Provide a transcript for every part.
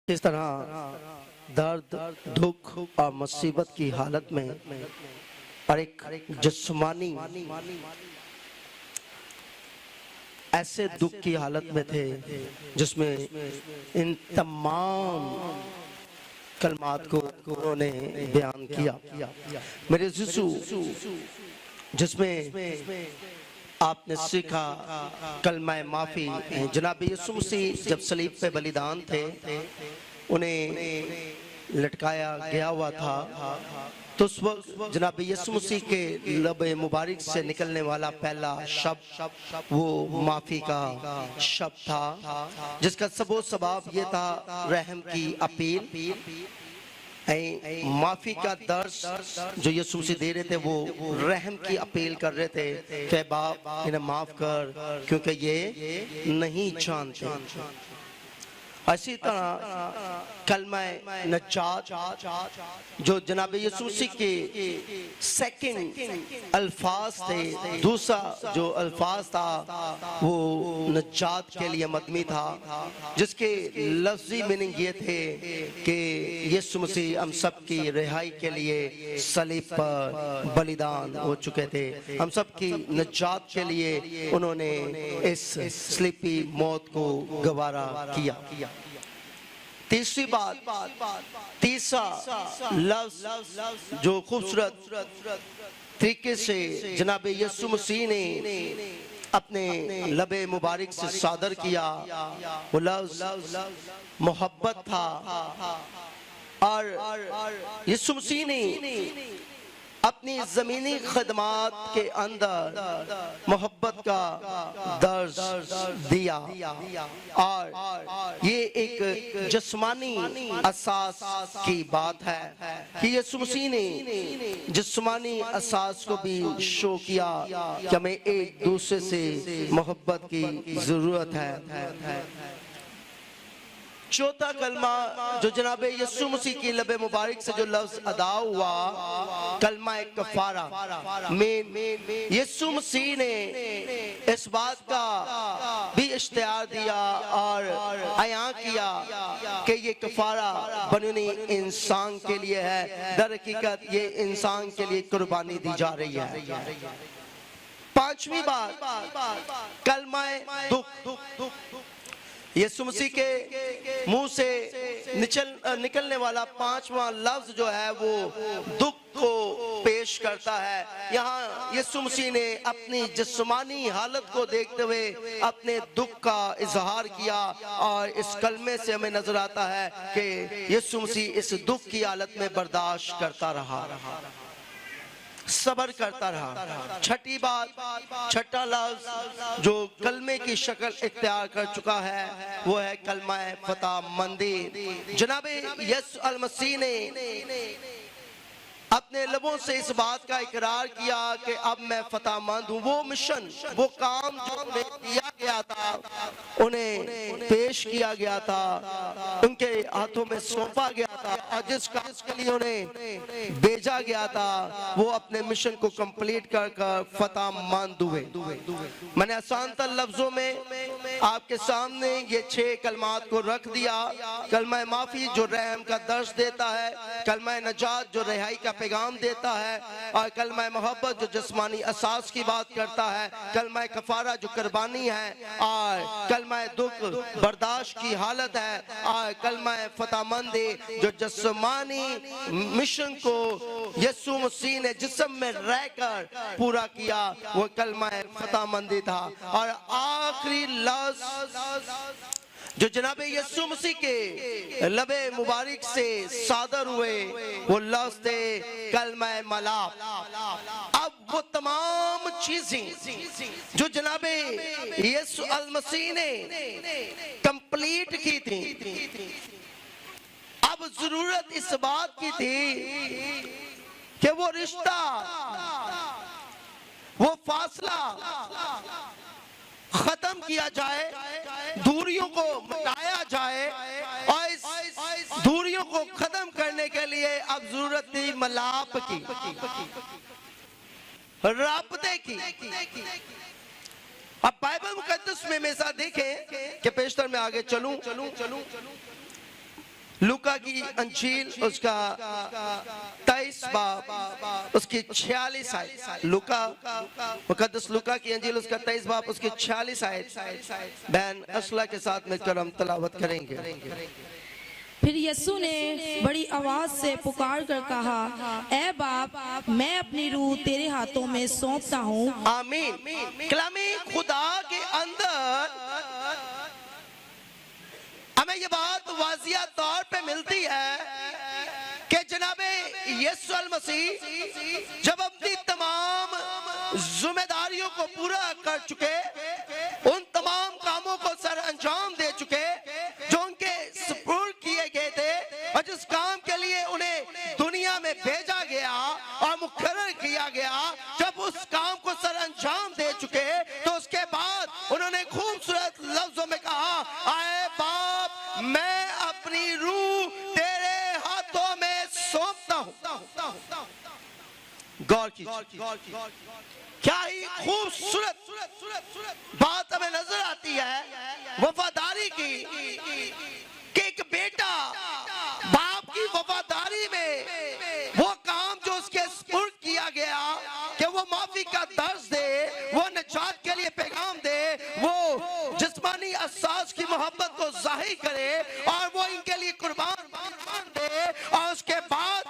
इस तरह दर्द, दुख और मुसीबत की हालत में और एक जिस्मानी ऐसे दुख की हालत में थे जिसमें इन तमाम कलमात को उन्होंने बयान किया। मेरे यीशु, जिसमें आपने सीखा कलमा माफी। जनाब यीशु मसीह जब सलीब पे बलिदान थे, उन्हें लटकाया गया हुआ था, तो उस वक्त जनाब यीशु मसीह के लबे मुबारक से निकलने वाला पहला शब्द वो माफी का शब्द था, जिसका सबो सबाब ये था रहम की अपील। माफी का दर्स जो यीशु मसीह दे रहे थे वो रहम की अपील कर रहे थे कि बाप इन्हें माफ कर क्योंकि ये नहीं जानते। इसी तरह कलमा नजात जो जनाब यीशु मसीह के सेकंड अल्फाज थे, दूसरा जो अल्फाज था वो नजात के लिए मदमी था, जिसके लफ्जी मीनिंग ये थे कि यीशु मसीह हम सब की रिहाई के लिए सलीब पर बलिदान हो चुके थे, हम सब की नजात के लिए उन्होंने इस स्लीपी मौत को गवारा किया। तीसरी बात, तीसरा लफ्ज जो खूबसूरत तरीके से जनाब यीशु मसीह ने अपने लबे मुबारक से सादर किया, वो लफ्ज मोहब्बत था। और यीशु मसीह ने अपनी जमीनी खदमात के अंदर मोहब्बत का दर्ज दिया, और ये एक जिस्मानी असास की बात है कि यीशु मसीह ने जिस्मानी असास को भी शो किया कि हमें एक दूसरे से मोहब्बत की जरूरत है। चौथा कलमा जो जनाब यीशु मसीह की लबे मुबारक से जो लफ्ज अदा हुआ, कलमा कफारा में यीशु मसीह ने इस बात का भी इश्तिहार दिया और अयां किया कि ये कफारा बनुनी इंसान के लिए है, दर हकीकत ये इंसान के लिए कुर्बानी दी जा रही है। पांचवी बात, कलमा दुख। यीशु मसीह के मुंह से निकलने वाला पांचवा लफ्ज जो है वो दुख को पेश करता है। यहाँ यीशु मसीह ने अपनी जिस्मानी हालत को देखते हुए अपने दुख का इजहार किया, और इस कलमे से हमें नजर आता है कि यीशु मसीह इस दुख की हालत में बर्दाश्त करता रहा, सबर करता रहा। छठी बात, छठा लफ्ज जो कलमे की शक्ल इख्तियार कर चुका है वो है कलमा फतह मंदी। जनाब यीशु अल मसीह ने अपने लबों से इस बात का इकरार किया कि अब मैं फतहमंद हूँ। वो मिशन, वो काम जो उन्हें दिया गया था, उन्हें पेश किया गया था, उनके हाथों में सौंपा गया था, और जिस काम के लिए उन्हें भेजा गया था वो अपने मिशन को कंप्लीट कर कर फतहमंद हुए। मैंने आसान तर लफ्जों में आपके सामने ये 6 कलमात को रख दिया। कलमा माफी जो रहम का दर्श देता है, कलमा नजात जो रिहाई का पैगाम देता है, और कलमा मोहब्बत जो जिस्मानी असास की बात करता है, कलमा कफारा जो कुर्बानी है, और कलमा दुख बर्दाश्त की हालत है, और कलमा फतहमंदी जो जिस्मानी मिशन को यीशु मसीह ने जिस्म में रहकर पूरा किया, वो कलमा फतहमंदी था। और आखिरी लफ्ज जो जनाब यीशु मसीह के लबे मुबारक से सादर हुए वो लफ्ज थे कलमा मलाप। अब वो तमाम चीजें जो जनाब यीशु अल मसीह ने कंप्लीट की थी, अब जरूरत इस बात की थी कि वो रिश्ता, वो फासला खत्म किया जाए, दूरियों को मिटाया जाए, और इस दूरियों को खत्म करने के लिए अब जरूरत थी मलाप की, राबते की। अब बाइबल मुकद्दस में हमेशा देखें कि पेशतर में आगे चलूं, लूका की अंजील उसका 23 बाब उसकी 46 आयत। लूका मुकद्दस लूका की अंजील उसका 23 बाब उसकी 46 आयत बहन असला के साथ मिलकर हम तलावत करेंगे। फिर यीशु ने बड़ी आवाज से पुकार कर कहा, ऐ बाप, मैं अपनी रूह तेरे हाथों में सौंपता हूँ। आमीन। कलामे खुदा के अंदर हमें ये बात वाजिया तौर पे मिलती है कि जनाबे यीशु अल मसीह जब अपनी तमाम जिम्मेदारियों को पूरा कर चुके, उन तमाम कामों को सर अंजाम दे चुके जो उनके सुपुर्द किए गए थे और जिस काम के लिए उन्हें दुनिया में भेजा गया और मुकर्रर किया गया, जब उस काम को सर अंजाम दे चुके तो उसके बाद उन्होंने खूबसूरत लफ्जों में कहा, आए बाप, मैं अपनी रूह तेरे हाथों में सौंपता हूं। गौर कीजिए, क्या ही खूबसूरत बात हमें नजर आती है वफादारी की कि एक बेटा बाप की वफादारी में वो काम जो उसके सुपुर्द किया गया कि वो माफी का दर्ज दे, वो निजात के लिए पैगाम दे, वो जिस्मानी अहसास की मोहब्बत को जाहिर करे और वो इनके लिए कुर्बान दे और उसके बाद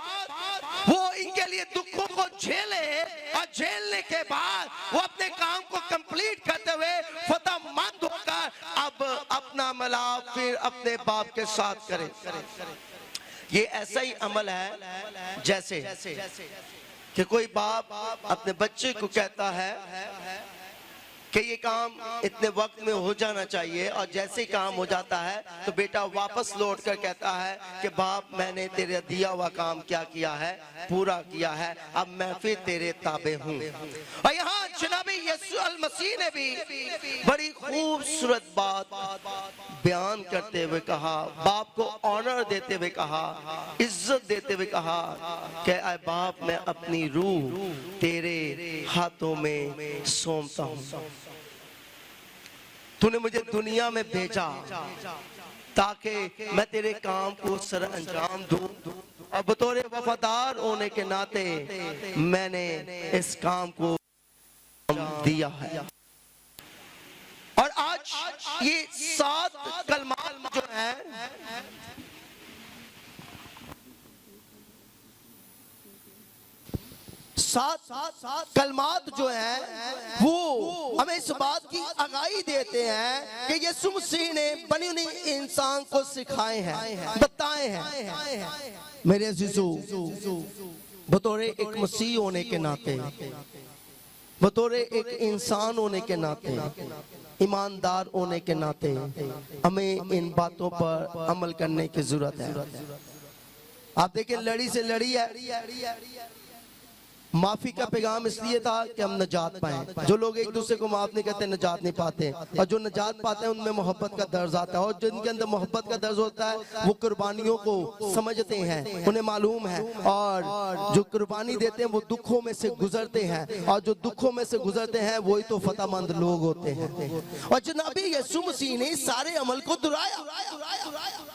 वो इनके लिए दुखों को झेले और झेलने के बाद वो अपने काम को कंप्लीट करते हुए फतहमंद होकर अब अपना मिलाप फिर अपने बाप के साथ करे। ये ऐसा ही अमल है जैसे कि कोई बाप अपने बच्चे को कहता है कि ये काम इतने वक्त में हो जाना चाहिए और जैसे ही काम हो जाता है तो बेटा वापस लौट कर कहता है कि बाप, मैंने तेरे दिया हुआ काम क्या किया है, पूरा किया है, अब मैं फिर तेरे ताबे हूँ। और यहाँ जनाब यीशु अल मसीह ने भी बड़ी खूबसूरत बात बयान करते हुए कहा, बाप को ऑनर देते हुए कहा, इज्जत देते हुए कहा कि ऐ बाप, मैं अपनी रूह तेरे हाथों में सौंपता हूँ। तूने मुझे दुनिया में भेजा ताकि मैं तेरे काम को सर अंजाम दूं और बतौर वफादार होने के नाते मैंने इस काम को दिया है। और आज ये 7 कलमात जो है सात कलमात जो है वो हमें इस बात की आगाही देते हैं कि यीशु मसीह ने बनी हुई इंसान को सिखाए हैं, बताए हैं। मेरे अजीजों, बतौर एक मसीह होने के नाते, बतौर एक इंसान होने के नाते, ईमानदार होने के नाते हमें इन बातों पर अमल करने की जरूरत है। आप देखिए, लड़ी से लड़ी है। माफी का पैगाम इसलिए था कि हम नजात पाएं। जो लोग एक दूसरे को माफ नहीं करते नजात नहीं पाते, और जो नजात पाते हैं उनमें मोहब्बत का दर्ज आता है, और जिनके अंदर मोहब्बत का दर्ज होता है वो कुर्बानियों को समझते हैं, उन्हें मालूम है, और जो कुर्बानी देते हैं वो दुखों में से गुजरते हैं, और जो दुखों में से गुजरते हैं वही तो फतहमंद लोग होते हैं। और जनाब यीशु मसीह ने सारे अमल को दोहराया,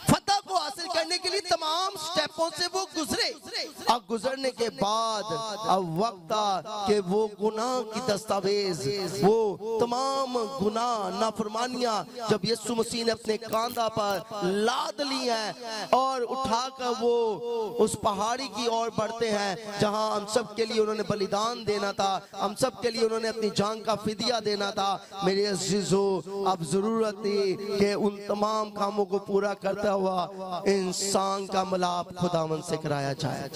फतह को हासिल करने के लिए तमाम स्टेपों से वो गुजरे, और गुजरने के बाद अब वक्त था कि वो गुनाह की दस्तावेज, वो तमाम गुनाह नाफरमानियां जब यीशु मसीह ने अपने कांधा पर लाद ली हैं और उठाकर वो उस पहाड़ी की ओर बढ़ते हैं जहां हम सब के लिए उन्होंने बलिदान देना था, हम सब के लिए उन्होंने अपनी जान का फिदिया देना था। मेरे अजीजों, अब जरूरत थी कि उन तमाम कामों को पूरा करता हुआ इंसान का मिलाप खुदावंद से कराया जाए।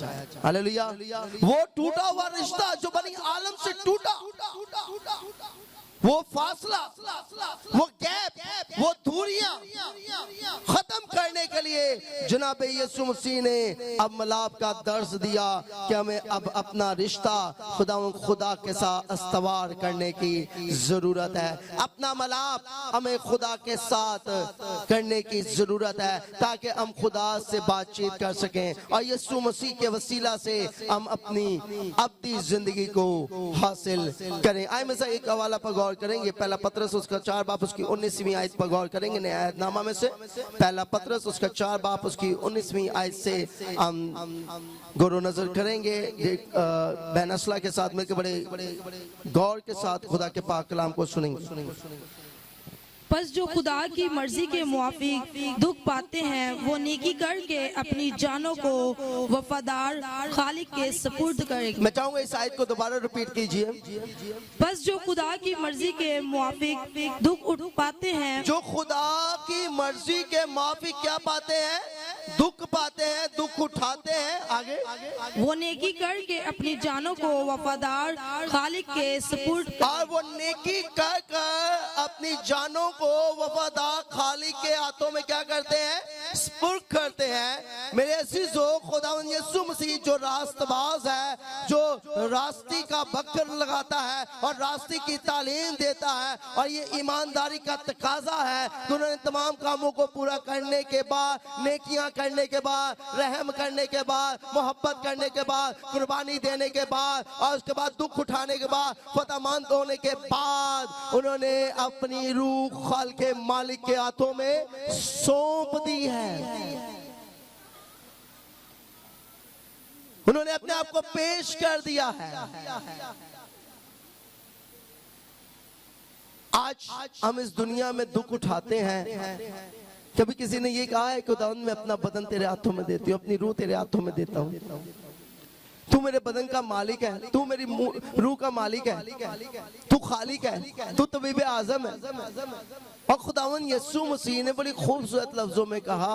हालेलुया। वो टूटा हुआ रिश्ता जो बनी आलम से टूटा, वो फासला, वो गैप, वो दूरियां खत्म करने के लिए जनाब यीशु मसीह ने अब मिलाप का दर्ज दिया कि हमें अब अपना रिश्ता खुदा के साथ इस्तवार करने की जरूरत है। अपना मिलाप हमें खुदा के साथ करने की जरूरत है ताकि हम खुदा से बातचीत कर सकें, और यीशु मसीह के वसीला से हम अब्दी जिंदगी को हासिल करें। आए में से एक हवाला पर गौर करेंगे, पहला पत्रस उसका 4 बाप उसकी 19वीं आयत पर गौर करेंगे। नया आयतनामा में से पहला पत्रस उसका 4 बाप उसकी 19वीं आयत से गौर नजर करेंगे। बेनस्ला के साथ मिलकर बड़े गौर के साथ खुदा के पाक कलाम को सुनेंगे। बस जो खुदा की मर्जी के मुआफिक दुख पाते हैं वो नेकी करके अपनी जानों को वफादार खालिक के सपुर्द करेंगे। मैं चाहूंगा इस आयत को दोबारा रिपीट कीजिए। बस जो खुदा की मर्जी के मुआफिक दुख उठ पाते हैं, जो खुदा की मर्जी के मुआफिक क्या पाते हैं? दुख पाते हैं, दुख उठाते हैं। आगे वो नेकी करके अपनी जानों को वफादार खालिक के सपुर्द, और वो नेकी कर कर अपनी जानों को वफादार खालिक के हाथों में क्या करते हैं? स्पुर्द करते हैं। मेरे अजीजों, खुदावंद यीशु मसीह जो रास्तबाज है, जो रास्ते का बकर लगाता है और रास्ते की तालीम देता है, और ये ईमानदारी का तकाजा है कि उन्होंने तमाम कामों को पूरा करने के बाद, नेकियां करने के बाद, रहम करने के बाद, मोहब्बत करने के बाद, कुर्बानी देने के बाद, और उसके बाद दुख उठाने के बाद, फतहमंद होने के बाद उन्होंने अपनी रूह खाल के मालिक के हाथों में सौंप दी है। उन्होंने अपने आप को पेश कर दिया है। आज हम इस दुनिया में दुख उठाते हैं। कभी किसी ने ये कहा है कि खुदावंद मैं अपना बदन तेरे हाथों में देती हूँ, अपनी रूह तेरे हाथों में देता हूँ। तू मेरे बदन का मालिक है, तू मेरी रूह का मालिक है, तू खालिक है, तू तबीब आजम है। और खुदावंद यीशु मसीह ने बड़ी खूबसूरत लफ्जों में कहा,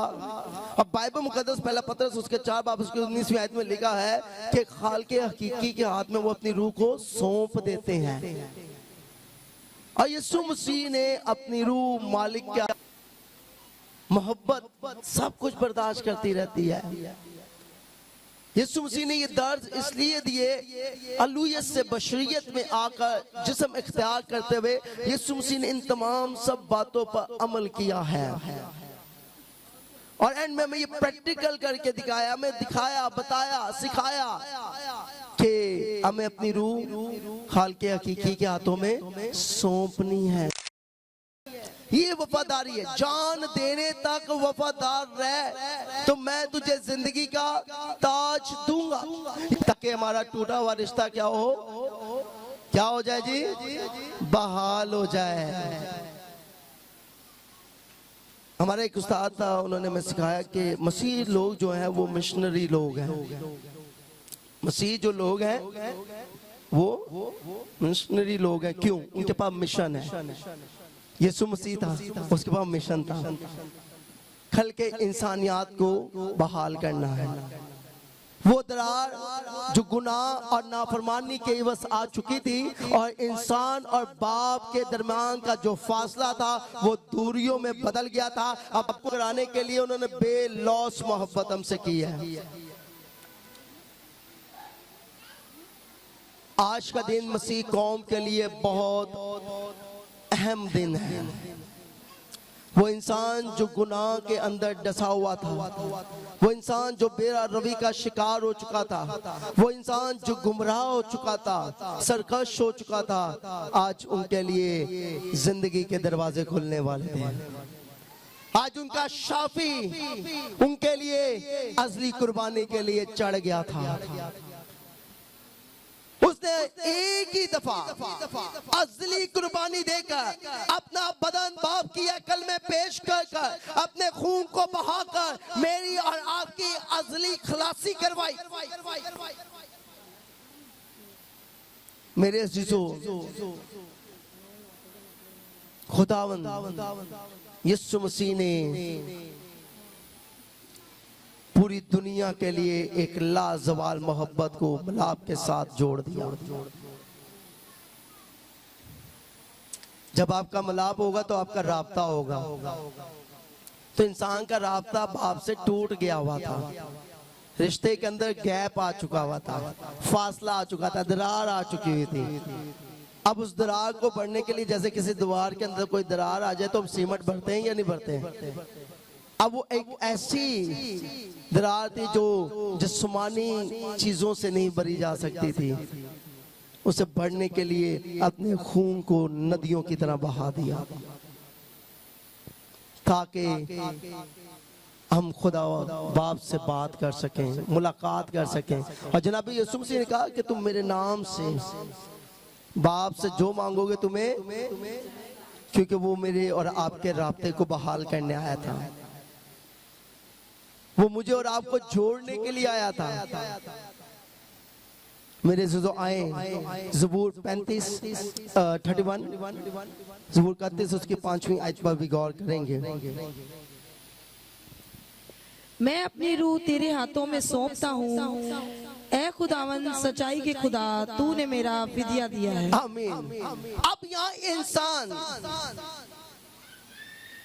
और बाइबल मुकद्दस पहला पत्रस उसके 4 बाब उसकी 19वीं आयत में लिखा है कि खाल के हकीकी के हाथ में वो अपनी रूह को सौंप देते हैं। और यीशु मसीह ने अपनी रूह मालिक का मोहब्बत सब कुछ बर्दाश्त करती रहती है। यीशु मसीह ने ये दर्द इसलिए दिए, अलूयत से बशरियत में आकर जिस्म इख्तियार करते हुए यीशु मसीह ने इन तमाम सब बातों पर अमल किया है। और एंड में मैं ये प्रैक्टिकल करके दिखाया, मैं दिखाया, बताया, सिखाया कि हमें अपनी रूह खाल के हकीकी के हाथों में सौंपनी है। ये वफादारी है, जान देने तक वफादार रह तो मैं तुझे जिंदगी का ताज दूंगा, ताकि हमारा टूटा हुआ रिश्ता क्या हो जाए जी? बहाल हो जाए। हमारा एक उस्ताद था, उन्होंने हमें सिखाया कि मसीह लोग जो हैं वो मिशनरी लोग हैं। मसीह जो लोग हैं वो मिशनरी लोग हैं। क्यों? उनके पास मिशन है। यीशु मसीह था, उसके पास मिशन था, खल के इंसानियत को बहाल करना है। वो दरार जो गुनाह और नाफरमानी के एवज आ चुकी थी और इंसान और बाप के दरमियान का जो फासला था वो दूरियों में बदल गया था। अब आपको कराने के लिए उन्होंने बेलौस मोहब्बत हमसे की है। आज का दिन मसीह कौम के लिए बहुत अहम दिन है। वो इंसान जो गुनाह के अंदर डसा हुआ था, वो इंसान जो बेरा रवि का शिकार हो चुका था, वो इंसान जो गुमराह हो चुका था, सरकश हो चुका था, आज उनके लिए जिंदगी के दरवाजे खुलने वाले थे। आज उनका शाफी उनके लिए अज़ली कुर्बानी के लिए चढ़ गया था। उसने एक ही दफा अज़ली कुर्बानी देकर अपना बदन बाप की अकल में पेश कर अपने खून को बहाकर मेरी और आपकी अज़ली खलासी करवाई। मेरे अज़ीज़ों, खुदावंद यीशु मसीह ने पूरी दुनिया के लिए एक लाजवाल मोहब्बत को मिलाप के साथ जोड़ दिया। जब आपका मिलाप होगा तो आपका राब्ता होगा। तो इंसान का राब्ता बाप से टूट गया हुआ था, रिश्ते के अंदर गैप आ चुका हुआ था, फासला आ चुका था, दरार आ चुकी हुई थी। अब उस दरार को भरने के लिए, जैसे किसी दीवार के अंदर कोई दरार आ जाए तो हम सीमेंट भरते हैं या नहीं भरते हैं? अब वो एक ऐसी दरार थी जो जिस्मानी चीजों से नहीं भरी जा सकती थी। उसे बढ़ने के लिए अपने खून को नदियों की तरह बहा दिया ताकि हम खुदा बाप से बात कर सकें, मुलाकात कर सकें। और जनाब यीशु मसीह ने कहा कि तुम मेरे नाम से बाप से जो मांगोगे तुम्हें, क्योंकि वो मेरे और आपके राब्ते को बहाल करने आया था, वो मुझे और आपको जोड़ने के लिए आया था। मेरे जो आए ज़बूर 31 ज़बूर 31 उसकी 5वीं आयत पर भी गौर करेंगे। मैं अपनी रूह तेरे हाथों में सौंपता हूँ, ऐ खुदावन सच्चाई के खुदा, तूने मेरा फिदिया दिया है। आमीन। अब यहाँ इंसान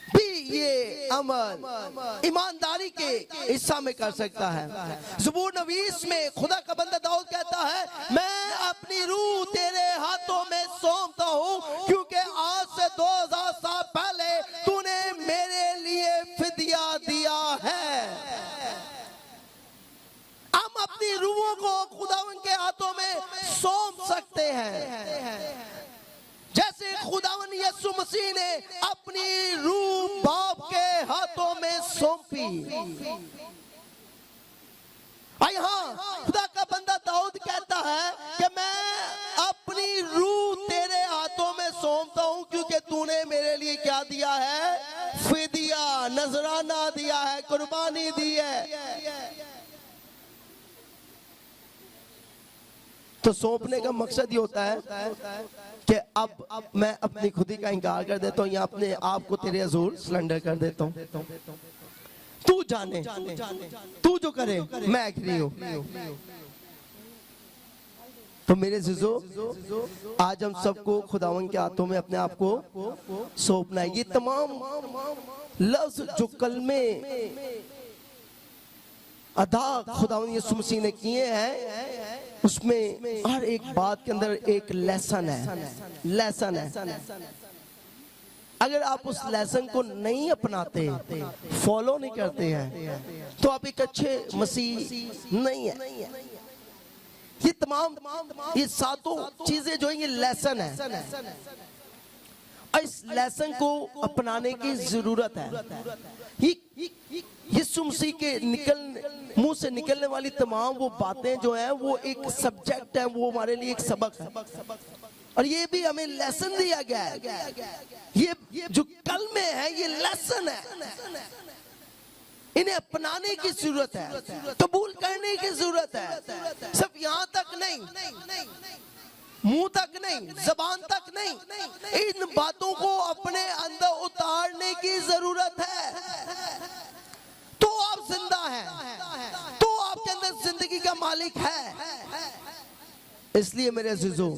भी ये अमल ईमानदारी के हिस्सा में कर सकता है। ज़बूर 29 में खुदा का बंदा दाऊद कहता है, मैं अपनी रूह तेरे हाथों में सौंपता हूँ, क्योंकि आज से 2000 साल पहले तूने मेरे लिए फिदिया दिया है। हम अपनी रूहों को खुदावन के हाथों में सौंप सकते हैं, जैसे खुदावन यीशु मसीह ने अपनी रूह बाप के हाथों में सौंपी। और यहाँ खुदा का बंदा दाऊद कहता है कि मैं अपनी रूह तेरे हाथों में सौंपता हूँ, क्योंकि तूने मेरे लिए क्या दिया है? फिदिया, नजराना दिया है, कुर्बानी दी है। तो सौंपने का मकसद ये होता है कि अब मैं अपनी खुदी का इनकार कर देता हूँ या अपने आप को तेरे हुजूर सरेंडर कर देता हूँ। तू जाने, तू जो करे मैं एग्री हूँ। तो मेरे जिजो, आज हम सबको खुदावन के हाथों में अपने आप को सौंपना है। ये तमाम लफ्ज जो कलमे अदा खुदावन यीशु मसीह ने किए हैं, उसमें हर एक बात के अंदर एक लेसन है। अगर आप उस लेसन को नहीं अपनाते, फॉलो नहीं करते हैं, तो आप एक अच्छे मसीह नहीं है। ये तमाम ये सातों चीजें जो है ये लेसन है, और इस लेसन को अपनाने की जरूरत है। यीशु मसीह के मुंह से निकलने वाली तमाम वो बातें जो हैं वो एक सब्जेक्ट है, वो हमारे लिए एक सबक है, और ये भी हमें लेसन दिया गया है। ये जो कलमे है ये लेसन है, इन्हें अपनाने की जरूरत है, कबूल करने की जरूरत है। सिर्फ यहाँ तक नहीं, मुंह तक नहीं, जबान तक नहीं, इन बातों को अपने अंदर उतारने की जरूरत है। तो आप जिंदा हैं, तो आपके अंदर जिंदगी का मालिक है। इसलिए मेरे अज़ीज़ों,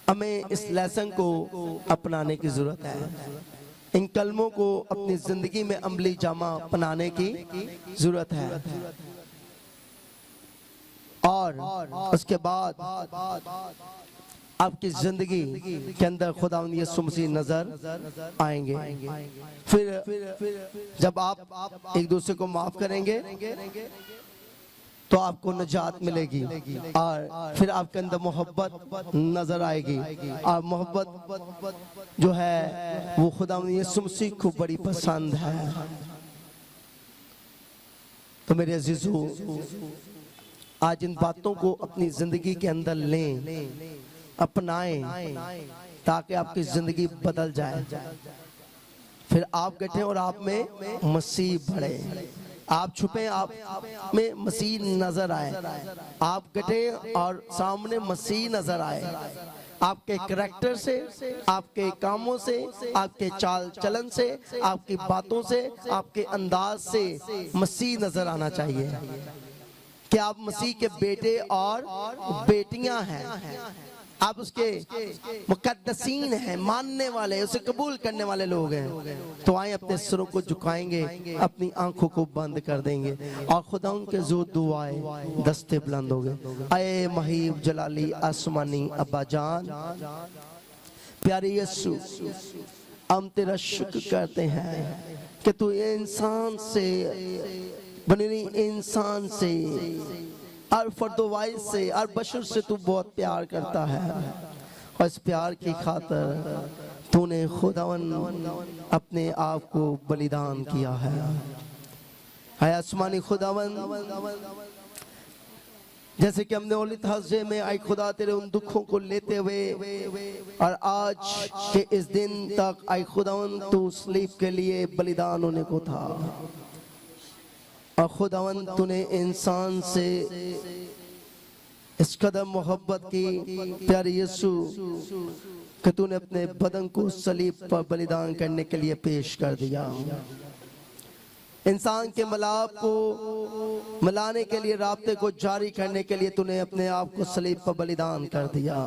हमें इस लेसन को अपनाने की जरूरत है। इन कलमों को अपनी जिंदगी में अमली जामा पहनाने की जरूरत है, और उसके बाद आपकी जिंदगी के अंदर खुदावंद यीशु मसीह नजर आएंगे। फिर जब आप एक दूसरे को माफ करेंगे तो आपको निजात मिलेगी, और फिर आपके अंदर मोहब्बत नजर आएगी, और मोहब्बत जो है वो खुदावंद यीशु मसीह को बड़ी पसंद है। तो मेरे अजीजों, आज इन बातों को अपनी जिंदगी के अंदर लें, अपनाएं, ताकि आपकी जिंदगी बदल जाए। फिर आप गठे और आप में मसीह बढ़े, आप छुपे आप में मसीह नजर आए, आप गठे और सामने मसीह नजर आए। आपके करैक्टर से, आपके कामों से, आपके चाल चलन से, आपकी बातों से, आपके अंदाज से मसीह नजर आना चाहिए कि आप मसीह के बेटे और बेटियां हैं, आप उसके मुकद्दसीन हैं, मानने वाले, उसे कबूल करने वाले लोग हैं। तो आए अपने सिरों को झुकाएंगे, अपनी आंखों को बंद कर देंगे, और खुदा उनके जो दुआएं दस्ते बुलंद होंगे। आए महीब जलाली आसमानी अब्बा जान, प्यारे यीशु, हम तेरा शुक्र करते हैं कि तू इंसान से बनी इंसान से और फर्दोवाइज से और बशर से तू बहुत प्यार करता है, और इस प्यार की खातिर तूने खुदावन अपने आप को बलिदान किया है। आसमानी खुदावन, जैसे कि हमने औलित हज़े में आई खुदा तेरे उन दुखों को लेते हुए और आज के इस दिन तक आई खुदावन तू सलीब के लिए बलिदान होने को था, और खुदावन तूने इंसान से इस कदर मोहब्बत की प्यारे यीशु कि तूने अपने बदन को सलीब पर बलिदान करने के लिए पेश कर दिया। इंसान के मिलाप को मिलाने के लिए, राब्ते को जारी करने के लिए तूने अपने आप को सलीब पर बलिदान कर दिया।